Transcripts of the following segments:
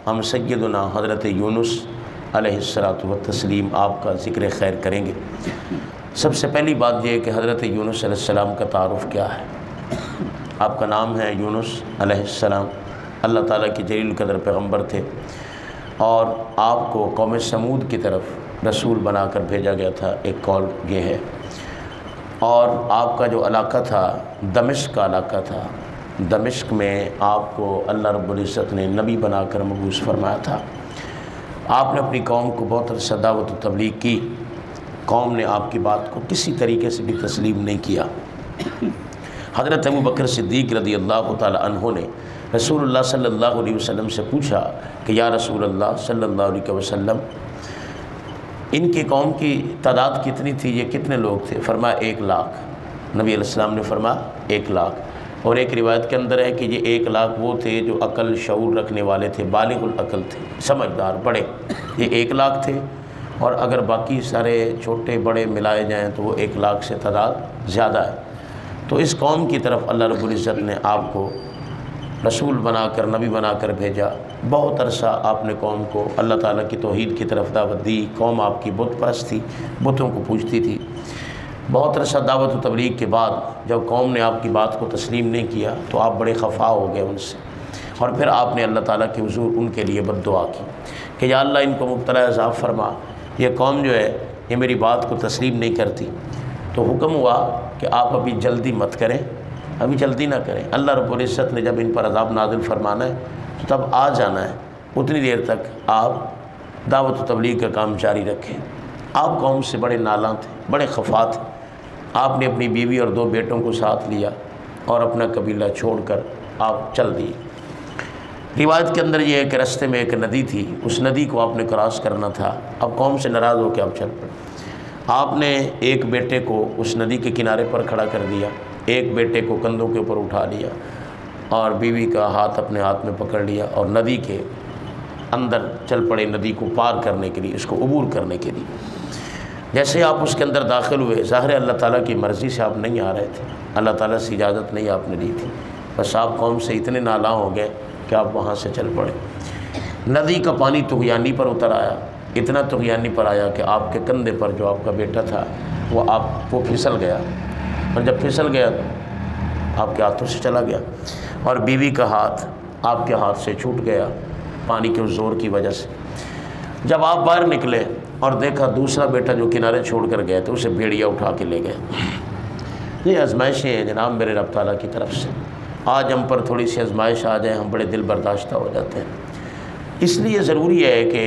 ہم سیدنا حضرت یونس علیہ الصلاۃ والتسلیم آپ کا ذکر خیر کریں گے۔ سب سے پہلی بات یہ ہے کہ حضرت یونس علیہ السلام کا تعارف کیا ہے۔ آپ کا نام ہے یونس علیہ السلام، اللہ تعالیٰ کے جلیل القدر پیغمبر تھے، اور آپ کو قوم سمود کی طرف رسول بنا کر بھیجا گیا تھا۔ ایک قول یہ ہے، اور آپ کا جو علاقہ تھا دمشق کا علاقہ تھا، دمشق میں آپ کو اللہ رب العزت نے نبی بنا کر مبعوث فرمایا تھا۔ آپ نے اپنی قوم کو بہت عرصہ دعوت و تبلیغ کی، قوم نے آپ کی بات کو کسی طریقے سے بھی تسلیم نہیں کیا۔ حضرت ابوبکر صدیق رضی اللہ تعالی عنہ نے رسول اللہ صلی اللہ علیہ وسلم سے پوچھا کہ یا رسول اللہ صلی اللہ علیہ وسلم، ان کی قوم کی تعداد کتنی تھی، یہ کتنے لوگ تھے؟ فرمایا 1 لاکھ۔ نبی علیہ السلام نے فرمایا 1 لاکھ، اور ایک روایت کے اندر ہے کہ یہ 1 لاکھ وہ تھے جو عقل شعور رکھنے والے تھے، بالغ العقل تھے، سمجھدار بڑے، یہ 1 لاکھ تھے، اور اگر باقی سارے چھوٹے بڑے ملائے جائیں تو وہ 1 لاکھ سے تعداد زیادہ ہے۔ تو اس قوم کی طرف اللہ رب العزت نے آپ کو رسول بنا کر نبی بنا کر بھیجا۔ بہت عرصہ آپ نے قوم کو اللہ تعالیٰ کی توحید کی طرف دعوت دی۔ قوم آپ کی بت پرست تھی، بتوں کو پوجتی تھی۔ بہت عرصہ دعوت و تبلیغ کے بعد جب قوم نے آپ کی بات کو تسلیم نہیں کیا تو آپ بڑے خفا ہو گئے ان سے، اور پھر آپ نے اللہ تعالیٰ کے حضور ان کے لیے بد دعا کی کہ یا اللہ ان کو مبتلا عذاب فرما، یہ قوم جو ہے یہ میری بات کو تسلیم نہیں کرتی۔ تو حکم ہوا کہ آپ ابھی جلدی مت کریں، ابھی جلدی نہ کریں، اللہ رب العزت نے جب ان پر عذاب نازل فرمانا ہے تو تب آ جانا ہے، اتنی دیر تک آپ دعوت و تبلیغ کا کام جاری رکھیں۔ آپ قوم سے بڑے نالاں تھے، بڑے خفا تھے۔ آپ نے اپنی بیوی اور 2 بیٹوں کو ساتھ لیا اور اپنا قبیلہ چھوڑ کر آپ چل دیے۔ روایت کے اندر یہ ہے کہ رستے میں ایک ندی تھی، اس ندی کو آپ نے کراس کرنا تھا۔ اب قوم سے ناراض ہو کے آپ چل پڑے۔ آپ نے ایک بیٹے کو اس ندی کے کنارے پر کھڑا کر دیا، ایک بیٹے کو کندھوں کے اوپر اٹھا لیا، اور بیوی کا ہاتھ اپنے ہاتھ میں پکڑ لیا، اور ندی کے اندر چل پڑے، ندی کو پار کرنے کے لیے، اس کو عبور کرنے کے لیے۔ جیسے آپ اس کے اندر داخل ہوئے، ظاہر ہے اللہ تعالیٰ کی مرضی سے آپ نہیں آ رہے تھے، اللہ تعالیٰ سے اجازت نہیں آپ نے دی تھی، بس آپ قوم سے اتنے نالاں ہو گئے کہ آپ وہاں سے چل پڑے۔ ندی کا پانی طغیانی پر اتر آیا، اتنا طغیانی پر آیا کہ آپ کے کندھے پر جو آپ کا بیٹا تھا وہ پھسل گیا، اور جب پھسل گیا تو آپ کے ہاتھوں سے چلا گیا، اور بیوی کا ہاتھ آپ کے ہاتھ سے چھوٹ گیا پانی کے زور کی وجہ سے۔ جب آپ باہر نکلے اور دیکھا دوسرا بیٹا جو کنارے چھوڑ کر گئے تو اسے بھیڑیا اٹھا کے لے گئے۔ یہ آزمائشیں ہیں جناب میرے رب تعالیٰ کی طرف سے۔ آج ہم پر تھوڑی سی آزمائش آ جائے ہم بڑے دل برداشتہ ہو جاتے ہیں۔ اس لیے ضروری ہے کہ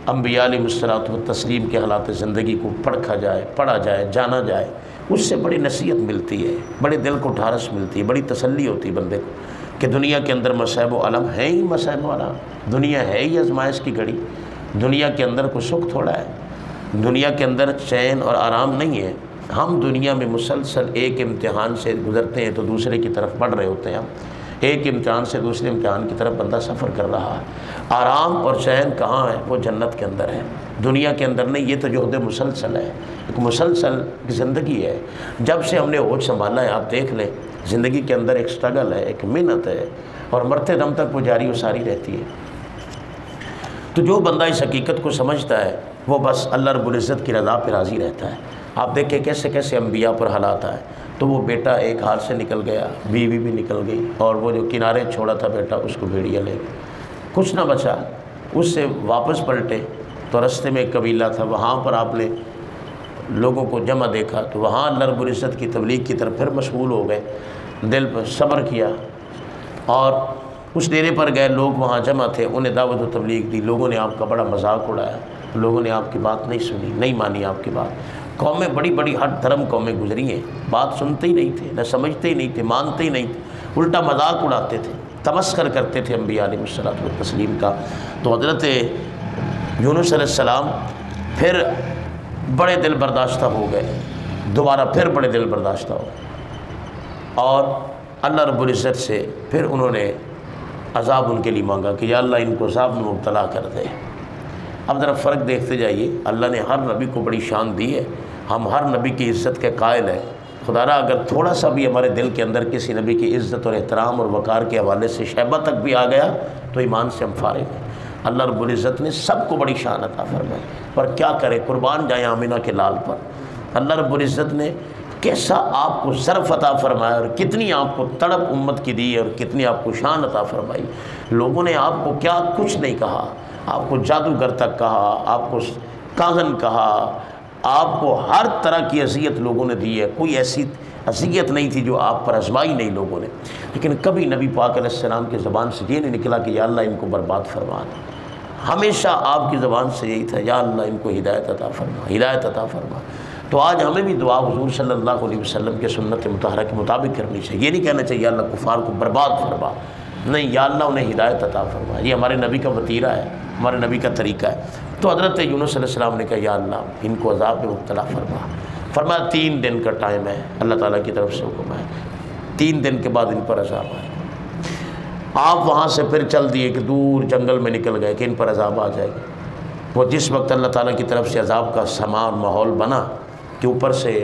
انبیاء علیہ الصلوۃ والتسلیم کے حالات زندگی کو پڑھا جائے، جانا جائے، اس سے بڑی نصیحت ملتی ہے، بڑے دل کو ٹھارس ملتی ہے، بڑی تسلی ہوتی ہے بندے کو کہ دنیا کے اندر مصائب و علم ہے ہی، مصائب و علم، دنیا ہے ہی آزمائش کی گھڑی، دنیا کے اندر کوئی سکھ تھوڑا ہے، دنیا کے اندر چین اور آرام نہیں ہے۔ ہم دنیا میں مسلسل ایک امتحان سے گزرتے ہیں تو دوسرے کی طرف بڑھ رہے ہوتے ہیں، ہم ایک امتحان سے دوسرے امتحان کی طرف بندہ سفر کر رہا ہے۔ آرام اور چین کہاں ہے؟ وہ جنت کے اندر ہے، دنیا کے اندر نہیں۔ یہ تو جہد مسلسل ہے، ایک مسلسل زندگی ہے۔ جب سے ہم نے ہوش سنبھالا ہے آپ دیکھ لیں، زندگی کے اندر ایک سٹرگل ہے، ایک محنت ہے، اور مرتے دم تک وہ جاری و ساری رہتی ہے۔ تو جو بندہ اس حقیقت کو سمجھتا ہے وہ بس اللہ رب العزت کی رضا پہ راضی رہتا ہے۔ آپ دیکھیں کیسے کیسے انبیاء پر حالات آئے، تو وہ بیٹا ایک ہاتھ سے نکل گیا، بیوی بھی نکل گئی، اور وہ جو کنارے چھوڑا تھا بیٹا اس کو بھیڑیا لے گیا، کچھ نہ بچا۔ اس سے واپس پلٹے تو رستے میں ایک قبیلہ تھا، وہاں پر آپ نے لوگوں کو جمع دیکھا تو وہاں اللہ رب العزت کی تبلیغ کی طرف پھر مشغول ہو گئے، دل پر صبر کیا، اور اس ڈیرے پر گئے، لوگ وہاں جمع تھے، انہیں دعوت و تبلیغ دی، لوگوں نے آپ کا بڑا مذاق اڑایا، لوگوں نے آپ کی بات نہیں سنی، نہیں مانی آپ کی بات۔ قومیں بڑی بڑی ہر دھرم قومیں گزری ہیں، بات سنتے ہی نہیں تھے، نہ سمجھتے ہی نہیں تھے، مانتے ہی نہیں تھے، الٹا مذاق اڑاتے تھے، تمسخر کرتے تھے انبیاء علیہ الصلوۃ والتسلیم کا۔ تو حضرت یونس علیہ السلام پھر بڑے دل برداشتہ ہو گئے، دوبارہ پھر بڑے دل برداشتہ ہو گئے، اور اللہ رب العزت سے پھر انہوں نے عذاب ان کے لیے مانگا کہ یا اللہ ان کو عذاب میں مبتلا کر دے۔ اب ذرا فرق دیکھتے جائیے، اللہ نے ہر نبی کو بڑی شان دی ہے، ہم ہر نبی کی عزت کے قائل ہیں۔ خدا را اگر تھوڑا سا بھی ہمارے دل کے اندر کسی نبی کی عزت اور احترام اور وقار کے حوالے سے شیبہ تک بھی آ گیا تو ایمان سے ہم فارغ ہیں۔ اللہ رب العزت نے سب کو بڑی شان عطا فرمائی، پر کیا کرے، قربان جائیں آمینہ کے لال پر۔ اللہ رب العزت نے کیسا آپ کو ظرف عطا فرمایا اور کتنی آپ کو تڑپ امت کی دی اور کتنی آپ کو شان عطا فرمائی۔ لوگوں نے آپ کو کیا کچھ نہیں کہا، آپ کو جادوگر تک کہا، آپ کو کاہن کہا، آپ کو ہر طرح کی اذیت لوگوں نے دی ہے، کوئی ایسی اذیت نہیں تھی جو آپ پر آزمائی نہیں لوگوں نے، لیکن کبھی نبی پاک علیہ السلام کی زبان سے یہ نہیں نکلا کہ یا اللہ ان کو برباد فرما دے۔ ہمیشہ آپ کی زبان سے یہی تھا، یا اللہ ان کو ہدایت عطا فرما، ہدایت عطا فرما۔ تو آج ہمیں بھی دعا حضور صلی اللہ علیہ وسلم کے سنت مطہرہ کے مطابق کرنی چاہیے۔ یہ نہیں کہنا چاہیے یا اللہ کفار کو برباد فرما، نہیں، یا اللہ انہیں ہدایت عطا فرما۔ یہ ہمارے نبی کا وتیرہ ہے، ہمارے نبی کا طریقہ ہے۔ تو حضرت یونس علیہ السلام نے کہا یا اللہ ان کو عذاب میں مبتلا فرما۔ فرمایا 3 دن کا ٹائم ہے، اللہ تعالیٰ کی طرف سے حکم ہے، 3 دن کے بعد ان پر عذاب آئے۔ آپ وہاں سے پھر چل دیے کہ دور جنگل میں نکل گئے کہ ان پر عذاب آ جائے گا۔ وہ جس وقت اللہ تعالیٰ کی طرف سے عذاب کا سامان ماحول بنا کہ اوپر سے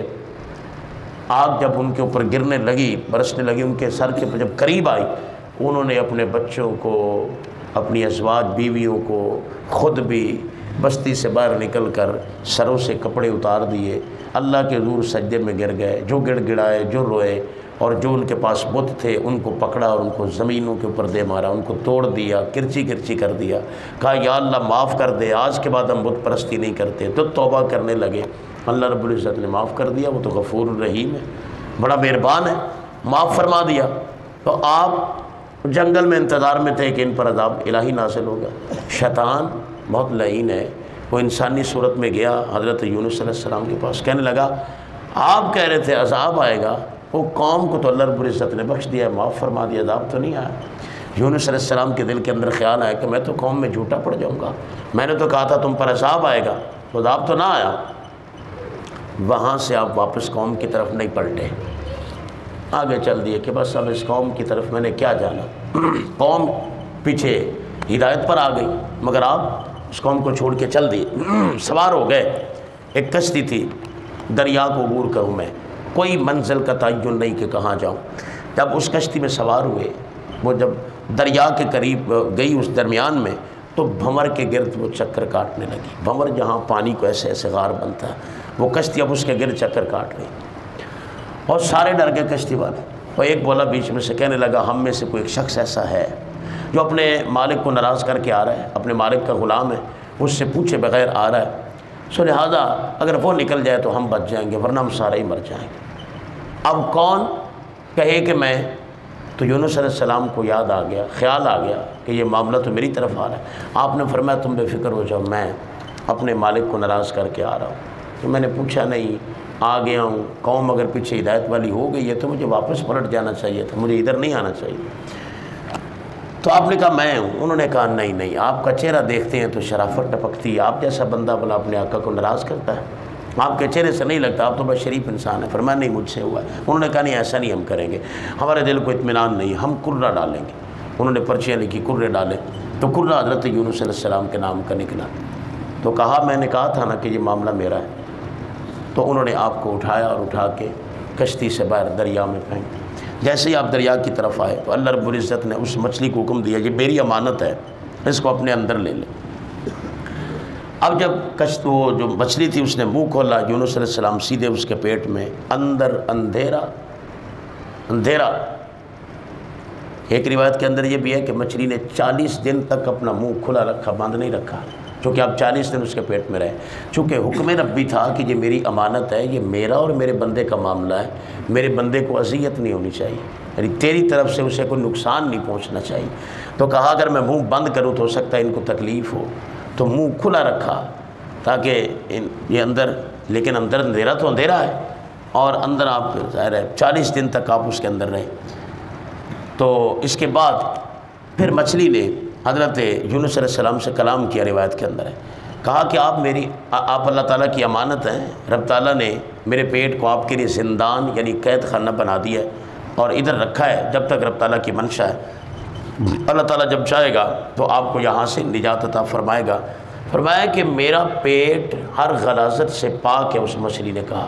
آگ جب ان کے اوپر گرنے لگی، برسنے لگی، ان کے سر کے جب قریب آئی، انہوں نے اپنے بچوں کو، اپنی ازواج بیویوں کو، خود بھی بستی سے باہر نکل کر سروں سے کپڑے اتار دیے، اللہ کے حضور سجدے میں گر گئے، جو گڑ گڑائے، جو روئے، اور جو ان کے پاس بت تھے ان کو پکڑا اور ان کو زمینوں کے اوپر دے مارا، ان کو توڑ دیا، کرچی کرچی کر دیا، کہا یا اللہ معاف کر دے، آج کے بعد ہم بت پرستی نہیں کرتے۔ تو توبہ کرنے لگے، اللہ رب العزت نے معاف کر دیا، وہ تو غفور الرحیم ہے، بڑا مہربان ہے، معاف فرما دیا۔ تو آپ جنگل میں انتظار میں تھے کہ ان پر عذاب الہی نازل ہوگا۔ شیطان بہت لعین ہے، وہ انسانی صورت میں گیا حضرت یونس علیہ السلام کے پاس، کہنے لگا آپ کہہ رہے تھے عذاب آئے گا، وہ قوم کو تو اللہ رب العزت نے بخش دیا، معاف فرما دیا، عذاب تو نہیں آیا۔ یونس علیہ السلام کے دل کے اندر خیال آیا کہ میں تو قوم میں جھوٹا پڑ جاؤں گا، میں نے تو کہا تھا تم پر عذاب آئے گا، تو عذاب تو نہ آیا۔ وہاں سے آپ واپس قوم کی طرف نہیں پلٹے، آگے چل دیے کہ بس اب اس قوم کی طرف میں نے کیا جانا۔ قوم پیچھے ہدایت پر آ گئی، مگر آپ اس قوم کو چھوڑ کے چل دیے، سوار ہو گئے۔ ایک کشتی تھی، دریا کو عبور کروں میں، کوئی منزل کا تعین نہیں کہ کہاں جاؤں۔ جب اس کشتی میں سوار ہوئے، وہ جب دریا کے قریب گئی اس درمیان میں، تو بھنور کے گرد وہ چکر کاٹنے لگی۔ بھنور جہاں پانی کو ایسے ایسے غار بنتا ہے، وہ کشتی اب اس کے گرد چکر کاٹ رہی، اور سارے ڈر گئے کشتی والے۔ اور ایک بولا بیچ میں سے، کہنے لگا ہم میں سے کوئی ایک شخص ایسا ہے جو اپنے مالک کو ناراض کر کے آ رہا ہے، اپنے مالک کا غلام ہے، اس سے پوچھے بغیر آ رہا ہے، سو لہٰذا اگر وہ نکل جائے تو ہم بچ جائیں گے، ورنہ ہم سارے ہی مر جائیں گے۔ اب کون کہے کہ میں، تو یونس علیہ السلام کو یاد آ گیا، خیال آ گیا کہ یہ معاملہ تو میری طرف آ رہا ہے۔ آپ نے فرمایا تم بے فکر ہو جاؤ، میں اپنے مالک کو ناراض کر کے آ رہا ہوں۔ تو میں نے پوچھا نہیں، آ گیا ہوں، قوم اگر پیچھے ہدایت والی ہو گئی ہے تو مجھے واپس پلٹ جانا چاہیے تھا، مجھے ادھر نہیں آنا چاہیے۔ تو آپ نے کہا میں ہوں، انہوں نے کہا نہیں نہیں، آپ کا چہرہ دیکھتے ہیں تو شرافت ٹپکتی ہے، آپ جیسا بندہ بلا اپنے آقا کو ناراض کرتا ہے، آپ کے چہرے سے نہیں لگتا، آپ تو بس شریف انسان ہے۔ فرمایا نہیں، مجھ سے ہوا ہے۔ انہوں نے کہا نہیں ایسا نہیں ہم کریں گے، ہمارے دل کو اطمینان نہیں، ہم کرہ ڈالیں گے۔ انہوں نے پرچیاں لکھی، کرے ڈالے، تو کرہ حضرت یونس علیہ السلام کے نام کا نکلا۔ تو کہا میں نے کہا تھا نا کہ یہ معاملہ میرا ہے۔ تو انہوں نے آپ کو اٹھایا اور اٹھا کے کشتی سے باہر دریا میں پھینک۔ جیسے ہی آپ دریا کی طرف آئے تو اللہ رب العزت نے اس مچھلی کو حکم دیا، یہ میری امانت ہے، اس کو اپنے اندر لے لے۔ اب جب وہ جو مچھلی تھی اس نے منہ کھولا، یونس علیہ السلام سیدھے اس کے پیٹ میں، اندر اندھیرا اندھیرا۔ ایک روایت کے اندر یہ بھی ہے کہ مچھلی نے 40 دن تک اپنا منہ کھلا رکھا، بند نہیں رکھا، چونکہ اب 40 دن اس کے پیٹ میں رہے، چونکہ حکم ربی تھا کہ یہ میری امانت ہے، یہ میرا اور میرے بندے کا معاملہ ہے، میرے بندے کو اذیت نہیں ہونی چاہیے، یعنی تیری طرف سے اسے کوئی نقصان نہیں پہنچنا چاہیے۔ تو کہا اگر میں منہ بند کروں تو ہو سکتا ہے ان کو تکلیف ہو، تو منہ کھلا رکھا تاکہ یہ اندر، لیکن اندر اندھیرا تو اندھیرا ہے، اور اندر آپ ظاہر ہے 40 دن تک آپ اس کے اندر رہے۔ تو اس کے بعد پھر مچھلی نے حضرت یونس علیہ السلام سے کلام کیا، روایت کے اندر ہے، کہا کہ آپ اللہ تعالیٰ کی امانت ہیں، رب تعالیٰ نے میرے پیٹ کو آپ کے لیے زندان یعنی قید خانہ بنا دیا ہے اور ادھر رکھا ہے جب تک رب تعالیٰ کی منشا ہے، اللہ تعالیٰ جب چاہے گا تو آپ کو یہاں سے نجات عطا فرمائے گا۔ فرمایا کہ میرا پیٹ ہر غلاظت سے پاک ہے، اس مچھلی نے کہا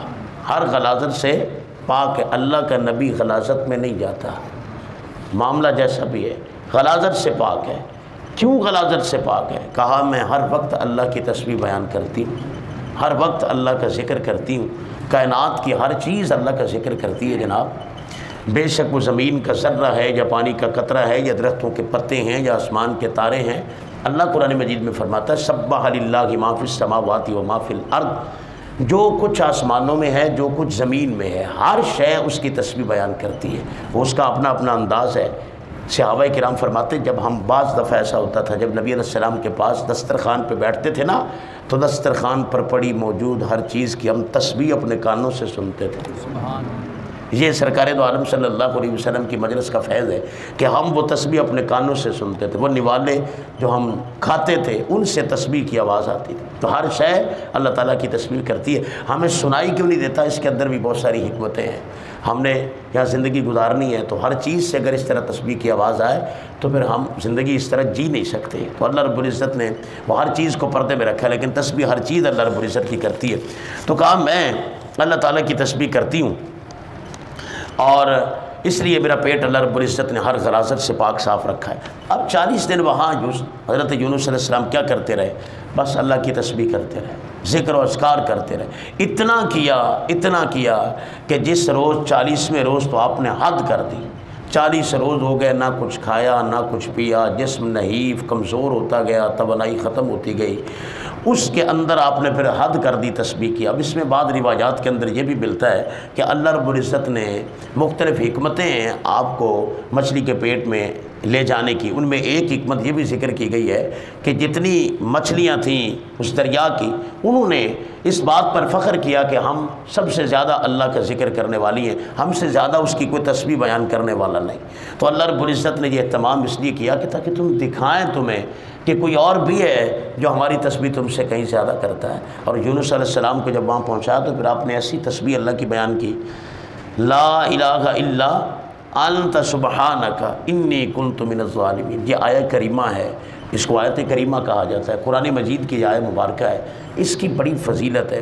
ہر غلاظت سے پاک ہے، اللہ کا نبی غلاظت میں نہیں جاتا، معاملہ جیسا بھی ہے غلاظت سے پاک ہے۔ کیوں غلاظت سے پاک ہے؟ کہا میں ہر وقت اللہ کی تسبیح بیان کرتی ہوں، ہر وقت اللہ کا ذکر کرتی ہوں، کائنات کی ہر چیز اللہ کا ذکر کرتی ہے جناب۔ بے شک وہ زمین کا ذرہ ہے یا پانی کا قطرہ ہے یا درختوں کے پتے ہیں یا آسمان کے تارے ہیں، اللہ قرآن مجید میں فرماتا ہے سبح للہ ما فی السماوات و ما فی الارض، جو کچھ آسمانوں میں ہے، جو کچھ زمین میں ہے، ہر شے اس کی تسبیح بیان کرتی ہے، وہ اس کا اپنا اپنا انداز ہے۔ صحابہ کرام فرماتے جب ہم بعض دفعہ ایسا ہوتا تھا جب نبی علیہ السلام کے پاس دسترخوان پہ بیٹھتے تھے نا، تو دسترخوان پر پڑی موجود ہر چیز کی ہم تسبیح اپنے کانوں سے سنتے تھے۔ یہ سرکار دو عالم صلی اللہ علیہ وسلم کی مجلس کا فیض ہے کہ ہم وہ تسبیح اپنے کانوں سے سنتے تھے۔ وہ نوالے جو ہم کھاتے تھے ان سے تسبیح کی آواز آتی تھی۔ تو ہر شے اللہ تعالیٰ کی تسبیح کرتی ہے۔ ہمیں سنائی کیوں نہیں دیتا؟ اس کے اندر بھی بہت ساری حکمتیں ہیں۔ ہم نے یہاں زندگی گزارنی ہے تو ہر چیز سے اگر اس طرح تسبیح کی آواز آئے تو پھر ہم زندگی اس طرح جی نہیں سکتے۔ تو اللہ رب العزت نے وہ ہر چیز کو پردے میں رکھا ہے، لیکن تسبیح ہر چیز اللہ رب العزت کی کرتی ہے۔ تو کہا میں اللہ تعالیٰ کی تسبیح کرتی ہوں، اور اس لیے میرا پیٹ اللہ رب العزت نے ہر غلاظت سے پاک صاف رکھا ہے۔ اب 40 دن وہاں حضرت یونس علیہ السلام کیا کرتے رہے؟ بس اللہ کی تسبیح کرتے رہے، ذکر و اذکار کرتے رہے۔ اتنا کیا کہ جس روز 40ویں روز تو آپ نے حد کر دی۔ 40 روز ہو گئے، نہ کچھ کھایا نہ کچھ پیا، جسم نحیف کمزور ہوتا گیا، توانائی ختم ہوتی گئی۔ اس کے اندر آپ نے پھر حد کر دی تسبیح کی۔ اب اس میں بعض روایات کے اندر یہ بھی ملتا ہے کہ اللہ رب العزت نے مختلف حکمتیں ہیں آپ کو مچھلی کے پیٹ میں لے جانے کی۔ ان میں ایک حکمت یہ بھی ذکر کی گئی ہے کہ جتنی مچھلیاں تھیں اس دریا کی، انہوں نے اس بات پر فخر کیا کہ ہم سب سے زیادہ اللہ کا ذکر کرنے والی ہیں، ہم سے زیادہ اس کی کوئی تسبیح بیان کرنے والا نہیں۔ تو اللہ رب العزت نے یہ اہتمام اس لیے کیا کہ تاکہ تم دکھائیں تمہیں کہ کوئی اور بھی ہے جو ہماری تسبیح تم سے کہیں زیادہ کرتا ہے۔ اور یونس علیہ السلام کو جب وہاں پہنچایا تو پھر آپ نے ایسی تسبیح اللہ کی بیان کی، لا الہ الا انت سبحانک انی کنت من الظالمین۔ یہ آیت کریمہ ہے، اس کو آیت کریمہ کہا جاتا ہے، قرآن مجید کی آیت مبارکہ ہے۔ اس کی بڑی فضیلت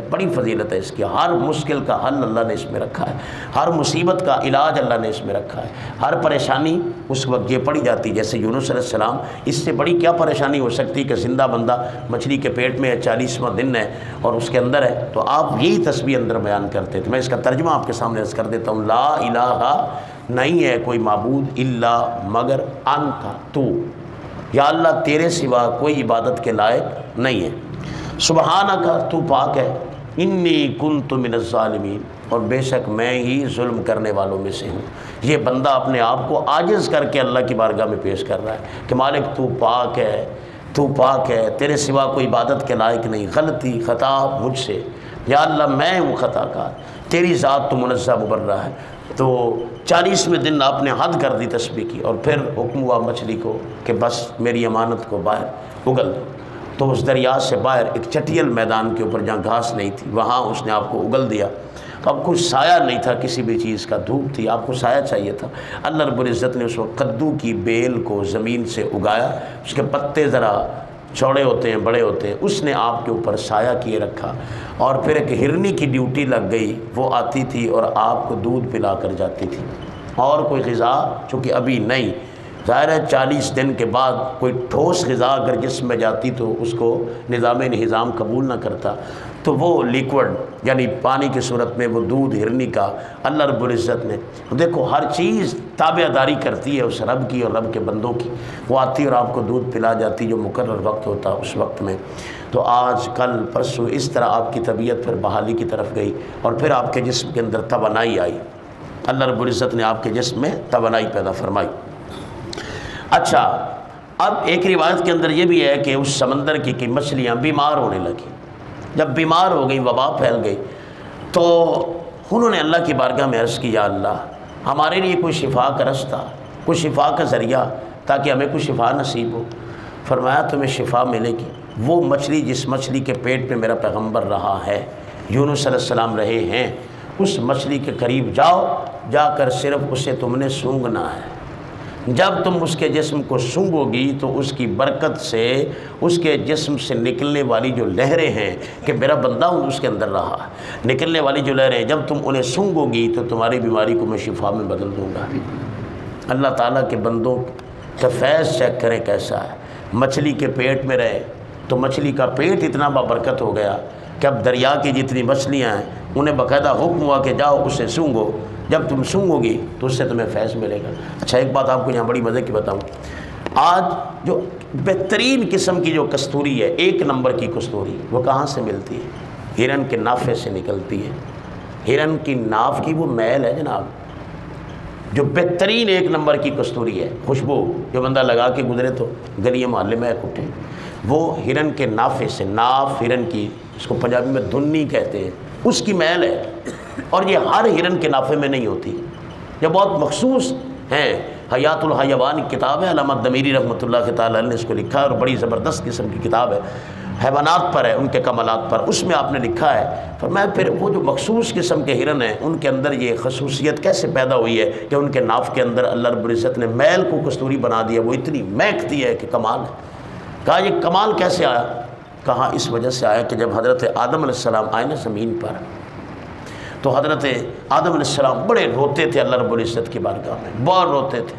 ہے اس کی۔ ہر مشکل کا حل اللہ نے اس میں رکھا ہے، ہر مصیبت کا علاج اللہ نے اس میں رکھا ہے۔ ہر پریشانی اس وقت یہ پڑی جاتی، جیسے یونس علیہ السلام، اس سے بڑی کیا پریشانی ہو سکتی کہ زندہ بندہ مچھلی کے پیٹ میں ہے، 40واں دن ہے اور اس کے اندر ہے، تو آپ یہی تسبیح اندر بیان کرتے تھے۔ میں اس کا ترجمہ آپ کے سامنے عرض کر دیتا ہوں، لا الہ، نہیں ہے کوئی معبود، الا، مگر، انت، تو، یا اللہ تیرے سوا کوئی عبادت کے لائق نہیں ہے، سبحانک، تو پاک ہے، انی کنت من الظالمین، اور بے شک میں ہی ظلم کرنے والوں میں سے ہوں۔ یہ بندہ اپنے آپ کو عاجز کر کے اللہ کی بارگاہ میں پیش کر رہا ہے کہ مالک تو پاک ہے، تیرے سوا کوئی عبادت کے لائق نہیں، غلطی خطا مجھ سے، یا اللہ میں ہوں خطا کار، تیری ذات تو منزہ مبرہ ہے۔ تو 40ویں دن آپ نے حد کر دی تسبیح کی، اور پھر حکم ہوا مچھلی کو کہ بس میری امانت کو باہر اگل دو۔ تو اس دریا سے باہر ایک چٹیل میدان کے اوپر جہاں گھاس نہیں تھی وہاں اس نے آپ کو اگل دیا۔ تو اب کچھ سایہ نہیں تھا کسی بھی چیز کا، دھوپ تھی، آپ کو سایہ چاہیے تھا۔ اللہ رب العزت نے اس وقت کدو کی بیل کو زمین سے اگایا، اس کے پتے ذرا چوڑے ہوتے ہیں، بڑے ہوتے ہیں، اس نے آپ کے اوپر سایہ کیے رکھا، اور پھر ایک ہرنی کی ڈیوٹی لگ گئی، وہ آتی تھی اور آپ کو دودھ پلا کر جاتی تھی، اور کوئی غذا چونکہ ابھی نہیں، ظاہر ہے 40 دن کے بعد کوئی ٹھوس غذا اگر جسم میں جاتی تو اس کو نظام انہضام قبول نہ کرتا، تو وہ لیکوڈ یعنی پانی کی صورت میں وہ دودھ ہرنی کا اللہ رب العزت نے، دیکھو ہر چیز تابع داری کرتی ہے اس رب کی اور رب کے بندوں کی، وہ آتی اور آپ کو دودھ پلا جاتی جو مقرر وقت ہوتا اس وقت میں۔ تو آج کل پرسوں اس طرح آپ کی طبیعت پھر بحالی کی طرف گئی، اور پھر آپ کے جسم کے اندر توانائی آئی، اللہ رب العزت نے آپ کے جسم میں توانائی پیدا فرمائی۔ اچھا، اب ایک روایت کے اندر یہ بھی ہے کہ اس سمندر کی مچھلیاں بیمار ہونے لگیں۔ جب بیمار ہو گئی، وبا پھیل گئی، تو انہوں نے اللہ کی بارگاہ میں عرض کی، یا اللہ ہمارے لیے کوئی شفا کا رستہ، کوئی شفا کا ذریعہ، تاکہ ہمیں کوئی شفا نصیب ہو۔ فرمایا تمہیں شفا ملے گی، وہ مچھلی جس مچھلی کے پیٹ میں میرا پیغمبر رہا ہے، یونس علیہ السلام رہے ہیں، اس مچھلی کے قریب جاؤ، جا کر صرف اسے تم نے سونگھنا ہے۔ جب تم اس کے جسم کو سونگھو گی تو اس کی برکت سے اس کے جسم سے نکلنے والی جو لہریں ہیں کہ میرا بندہ اس کے اندر رہا، نکلنے والی جو لہریں ہیں، جب تم انہیں سونگھو گی تو تمہاری بیماری کو میں شفا میں بدل دوں گا۔ اللہ تعالیٰ کے بندوں کا فیض چیک کریں کیسا ہے۔ مچھلی کے پیٹ میں رہے تو مچھلی کا پیٹ اتنا بابرکت ہو گیا کہ اب دریا کی جتنی مچھلیاں ہیں انہیں باقاعدہ حکم ہوا کہ جاؤ اسے سونگو، جب تم سونگو گی تو اس سے تمہیں فیض ملے گا۔ اچھا ایک بات آپ کو یہاں بڑی مزے کی بتاؤں، آج جو بہترین قسم کی جو کستوری ہے، 1 نمبر کی کستوری، وہ کہاں سے ملتی ہے؟ ہرن کے نافے سے نکلتی ہے۔ ہرن کی ناف کی وہ میل ہے جناب، جو بہترین 1 نمبر کی کستوری ہے، خوشبو جو بندہ لگا کے گزرے تو گلی محلے میں اٹھے، وہ ہرن کے نافے سے، ناف ہرن کی، اس کو پنجابی میں دھنی کہتے ہیں، اس کی میل ہے۔ اور یہ ہر ہرن کے نافے میں نہیں ہوتی، یہ بہت مخصوص ہیں۔ حیات الحیوان کتاب ہے، علامہ دمیری رحمۃ اللہ تعالی علیہ نے اس کو لکھا ہے، اور بڑی زبردست قسم کی کتاب ہے، حیوانات پر ہے، ان کے کمالات پر۔ اس میں آپ نے لکھا ہے، فرمایا پھر وہ جو مخصوص قسم کے ہرن ہیں ان کے اندر یہ خصوصیت کیسے پیدا ہوئی ہے کہ ان کے ناف کے اندر اللہ رب العزت نے میل کو کستوری بنا دیا، وہ اتنی مہکتی ہے کہ کمال ہے۔ کہا یہ کمال کیسے آیا؟ کہا اس وجہ سے آیا کہ جب حضرت آدم علیہ السلام آئے نا زمین پر، تو حضرت آدم علیہ السلام بڑے روتے تھے اللہ رب العزت کی بارگاہ میں، بہت روتے تھے،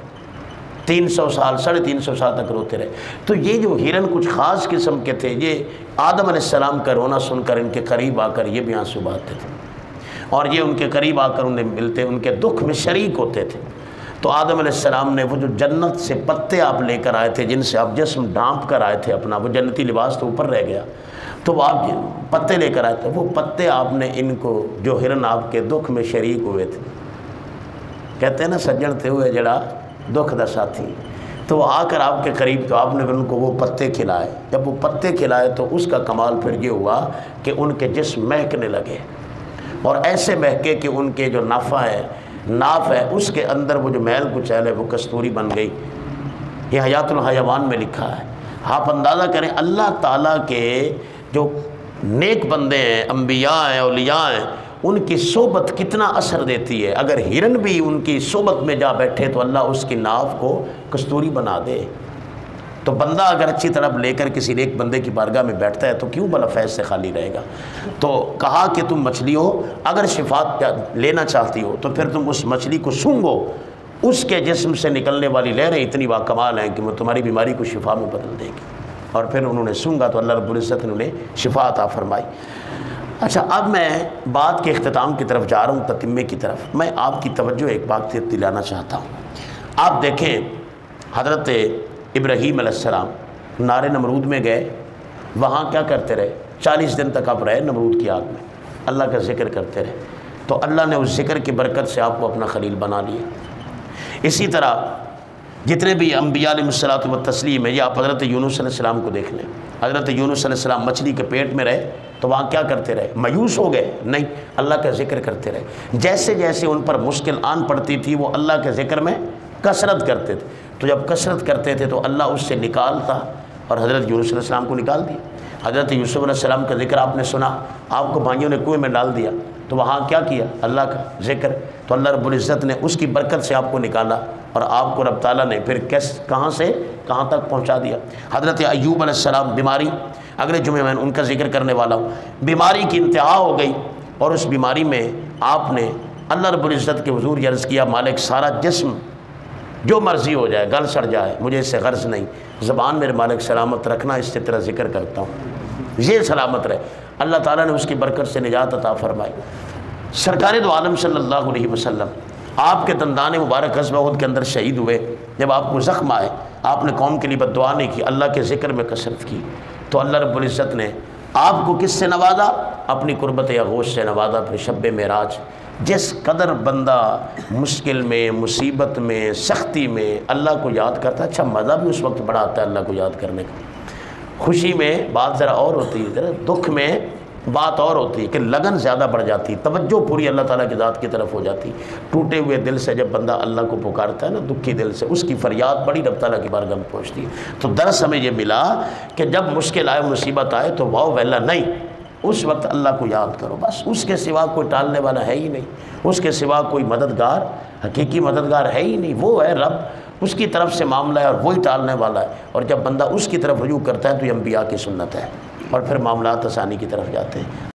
300 سال 350 سال تک روتے رہے۔ تو یہ جو ہرن کچھ خاص قسم کے تھے، یہ آدم علیہ السلام کا رونا سن کر ان کے قریب آ کر یہ بھی آنسو بہاتے تھے، اور یہ ان کے قریب آ کر انہیں ملتے، ان کے دکھ میں شریک ہوتے تھے۔ تو آدم علیہ السلام نے وہ جو جنت سے پتے آپ لے کر آئے تھے، جن سے آپ جسم ڈھانپ کر آئے تھے اپنا، وہ جنتی لباس تو اوپر رہ گیا، تو وہ آپ پتے لے کر آئے تھے، وہ پتے آپ نے ان کو، جو ہرن آپ کے دکھ میں شریک ہوئے تھے، کہتے ہیں نا سجن تھے ہوئے جڑا دکھ دا ساتھی، تو وہ آ کر آپ کے قریب، تو آپ نے ان کو وہ پتے کھلائے۔ جب وہ پتے کھلائے تو اس کا کمال پھر یہ ہوا کہ ان کے جسم مہکنے لگے، اور ایسے مہکے کہ ان کے جو ناف ہے اس کے اندر وہ جو میل کچیل ہے وہ کستوری بن گئی۔ یہ حیات الحیوان میں لکھا ہے۔ آپ اندازہ کریں اللہ تعالیٰ کے جو نیک بندے ہیں، انبیاء ہیں، اولیاء ہیں، ان کی صحبت کتنا اثر دیتی ہے۔ اگر ہرن بھی ان کی صحبت میں جا بیٹھے تو اللہ اس کی ناف کو کستوری بنا دے۔ تو بندہ اگر اچھی طرح لے کر کسی نیک بندے کی بارگاہ میں بیٹھتا ہے تو کیوں بلا فیض سے خالی رہے گا۔ تو کہا کہ تم مچھلی ہو، اگر شفاعت لینا چاہتی ہو تو پھر تم اس مچھلی کو سونگو، اس کے جسم سے نکلنے والی لہریں اتنی باکمال ہیں کہ وہ تمہاری بیماری کو شفا میں بدل دے گی۔ اور پھر انہوں نے سونگا تو اللہ رب العزت نے انہیں شفا عطا فرمائی۔ اچھا اب میں بات کے اختتام کی طرف جا رہا ہوں، تتمے کی طرف۔ میں آپ کی توجہ ایک بات سے دلانا چاہتا ہوں۔ آپ دیکھیں حضرت ابراہیم علیہ السلام نار نمرود میں گئے، وہاں کیا کرتے رہے؟ 40 دن تک آپ رہے نمرود کی آگ میں، اللہ کا ذکر کرتے رہے، تو اللہ نے اس ذکر کی برکت سے آپ کو اپنا خلیل بنا لیا۔ اسی طرح جتنے بھی انبیاء علیہ الصلوۃ والتسلیم ہے، یہ آپ حضرت یونس علیہ السلام کو دیکھ لیں۔ حضرت یونس علیہ السلام مچھلی کے پیٹ میں رہے تو وہاں کیا کرتے رہے؟ مایوس ہو گئے؟ نہیں، اللہ کا ذکر کرتے رہے۔ جیسے جیسے ان پر مشکل آن پڑتی تھی وہ اللہ کے ذکر میں کثرت کرتے تھے، تو جب کثرت کرتے تھے تو اللہ اس سے نکالتا، اور حضرت یونس علیہ السلام کو نکال دیا۔ حضرت یوسف علیہ السلام کا ذکر آپ نے سنا، آپ کو بھائیوں نے کنویں میں ڈال دیا، تو وہاں کیا کیا؟ اللہ کا ذکر، تو اللہ رب العزت نے اس کی برکت سے آپ کو نکالا، اور آپ کو رب تعالیٰ نے پھر کہاں سے کہاں تک پہنچا دیا۔ حضرت ایوب علیہ السلام بیماری، اگلے جمعے میں ان کا ذکر کرنے والا ہوں، بیماری کی انتہا ہو گئی، اور اس بیماری میں آپ نے اللہ رب العزت کے حضور یہ عرض کیا، مالک سارا جسم جو مرضی ہو جائے، گل سڑ جائے، مجھے اس سے غرض نہیں، زبان میرے مالک سلامت رکھنا، اس سے تیرا ذکر کرتا ہوں، یہ سلامت رہے۔ اللہ تعالیٰ نے اس کی برکت سے نجات عطا فرمائی۔ سرکار دو عالم صلی اللہ علیہ وسلم، آپ کے دندان مبارک غزوہ احد کے اندر شہید ہوئے، جب آپ کو زخم آئے آپ نے قوم کے لیے بد دعا نہیں کی، اللہ کے ذکر میں کثرت کی، تو اللہ رب العزت نے آپ کو کس سے نوازا؟ اپنی قربت یغوث سے نوازا۔ پھر شب معراج، جس قدر بندہ مشکل میں، مصیبت میں، سختی میں اللہ کو یاد کرتا ہے، اچھا مزہ بھی اس وقت بڑا آتا ہے اللہ کو یاد کرنے کا۔ خوشی میں بات ذرا اور ہوتی ہے، ذرا دکھ میں بات اور ہوتی ہے کہ لگن زیادہ بڑھ جاتی ہے، توجہ پوری اللہ تعالیٰ کی ذات کی طرف ہو جاتی۔ ٹوٹے ہوئے دل سے جب بندہ اللہ کو پکارتا ہے نا، دکھی دل سے، اس کی فریاد بڑی رب تعالیٰ کی بارگاہ میں پہنچتی ہے۔ تو درس ہمیں یہ ملا کہ جب مشکل آئے، مصیبت آئے تو واؤ ویلا نہیں، اس وقت اللہ کو یاد کرو، بس اس کے سوا کوئی ٹالنے والا ہے ہی نہیں، اس کے سوا کوئی مددگار، حقیقی مددگار ہے ہی نہیں، وہ ہے رب، اس کی طرف سے معاملہ ہے اور وہی ٹالنے والا ہے۔ اور جب بندہ اس کی طرف رجوع کرتا ہے تو یہ انبیاء کی سنت ہے، اور پھر معاملات آسانی کی طرف جاتے ہیں۔